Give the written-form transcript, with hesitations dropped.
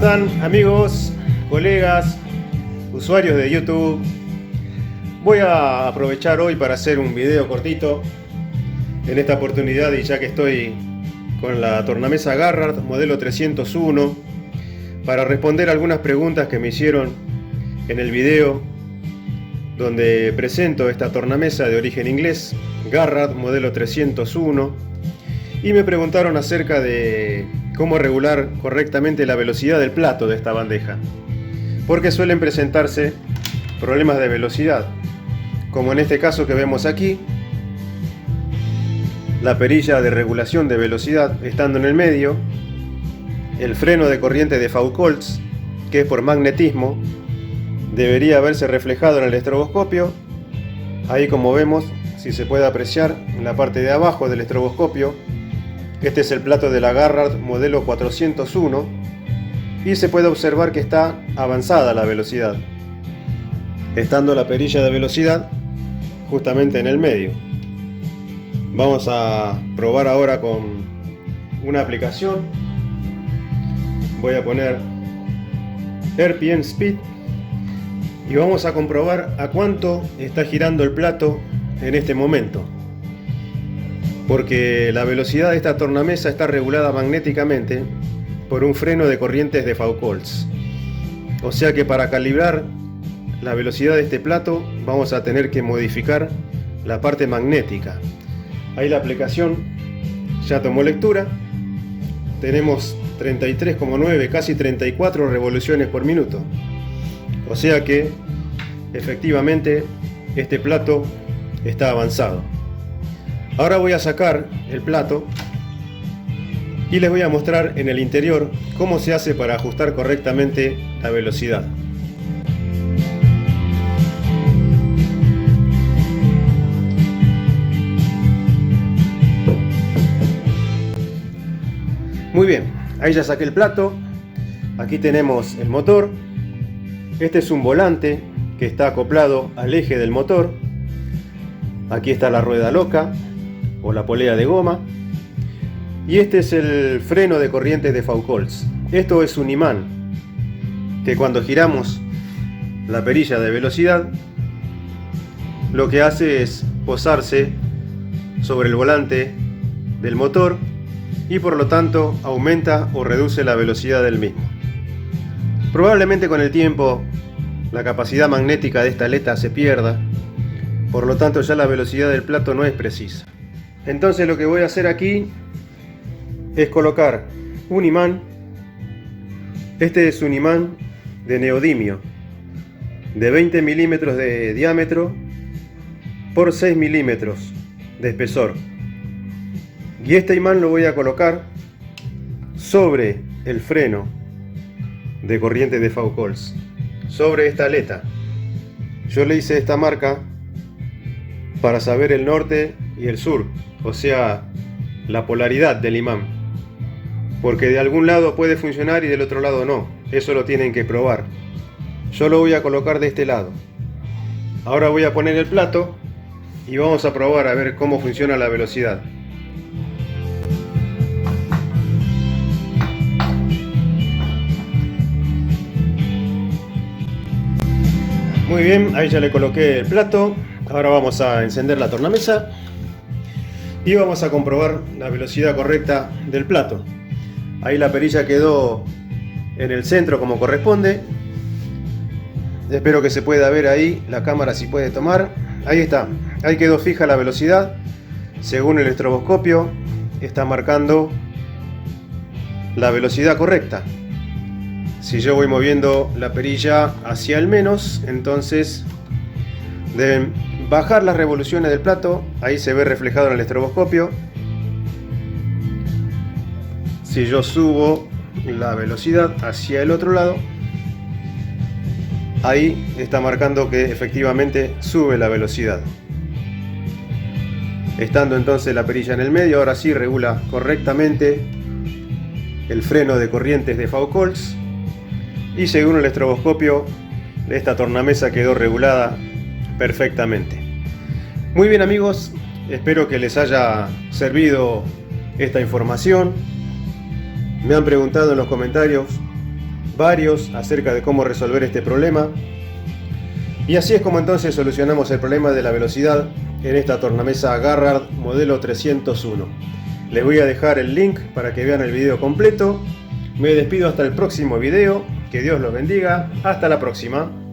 andan, amigos, colegas, usuarios de YouTube? Voy a aprovechar hoy para hacer un video cortito en esta oportunidad, y ya que estoy con la tornamesa Garrard modelo 301, para responder algunas preguntas que me hicieron en el video donde presento esta tornamesa de origen inglés Garrard modelo 301, y me preguntaron acerca de cómo regular correctamente la velocidad del plato de esta bandeja, porque suelen presentarse problemas de velocidad, como en este caso que vemos aquí, la perilla de regulación de velocidad estando en el medio, el freno de corriente de Foucault, que es por magnetismo, debería haberse reflejado en el estroboscopio. Ahí, como vemos, si se puede apreciar en la parte de abajo del estroboscopio, este es el plato de la Garrard modelo 401, y se puede observar que está avanzada la velocidad, estando la perilla de velocidad justamente en el medio. Vamos a probar ahora con una aplicación. Voy a poner RPM Speed y vamos a comprobar a cuánto está girando el plato en este momento, porque la velocidad de esta tornamesa está regulada magnéticamente por un freno de corrientes de Foucault. O sea que para calibrar la velocidad de este plato vamos a tener que modificar la parte magnética. Ahí la aplicación ya tomó lectura. Tenemos 33,9, casi 34 revoluciones por minuto. O sea que efectivamente este plato está avanzado. Ahora voy a sacar el plato y les voy a mostrar en el interior cómo se hace para ajustar correctamente la velocidad. Muy bien, ahí ya saqué el plato. Aquí tenemos el motor. Este es un volante que está acoplado al eje del motor. Aquí está la rueda loca o la polea de goma. Y este es el freno de corriente de Foucault. Esto es un imán que cuando giramos la perilla de velocidad, lo que hace es posarse sobre el volante del motor, y por lo tanto aumenta o reduce la velocidad del mismo. Probablemente con el tiempo la capacidad magnética de esta aleta se pierda, por lo tanto ya la velocidad del plato no es precisa. Entonces lo que voy a hacer aquí es colocar un imán. Este es un imán de neodimio de 20 milímetros de diámetro por 6 milímetros de espesor. Y este imán lo voy a colocar sobre el freno de corriente de Foucault, sobre esta aleta. Yo le hice esta marca para saber el norte y el sur, o sea, la polaridad del imán, porque de algún lado puede funcionar y del otro lado no. Eso lo tienen que probar. Yo lo voy a colocar de este lado. Ahora voy a poner el plato y vamos a probar a ver cómo funciona la velocidad. Muy bien, ahí ya le coloqué el plato. Ahora vamos a encender la tornamesa y vamos a comprobar la velocidad correcta del plato. Ahí la perilla quedó en el centro como corresponde. Espero que se pueda ver ahí, la cámara si puede tomar. Ahí está, ahí quedó fija la velocidad. Según el estroboscopio está marcando la velocidad correcta. Si yo voy moviendo la perilla hacia el menos, entonces deben bajar las revoluciones del plato. Ahí se ve reflejado en el estroboscopio. Si yo subo la velocidad hacia el otro lado, ahí está marcando que efectivamente sube la velocidad. Estando entonces la perilla en el medio, ahora sí regula correctamente el freno de corrientes de Foucault. Y según el estroboscopio, esta tornamesa quedó regulada perfectamente. Muy bien, amigos, espero que les haya servido esta información. Me han preguntado en los comentarios varios acerca de cómo resolver este problema. Y así es como entonces solucionamos el problema de la velocidad en esta tornamesa Garrard modelo 301. Les voy a dejar el link para que vean el video completo. Me despido hasta el próximo video. Que Dios los bendiga. Hasta la próxima.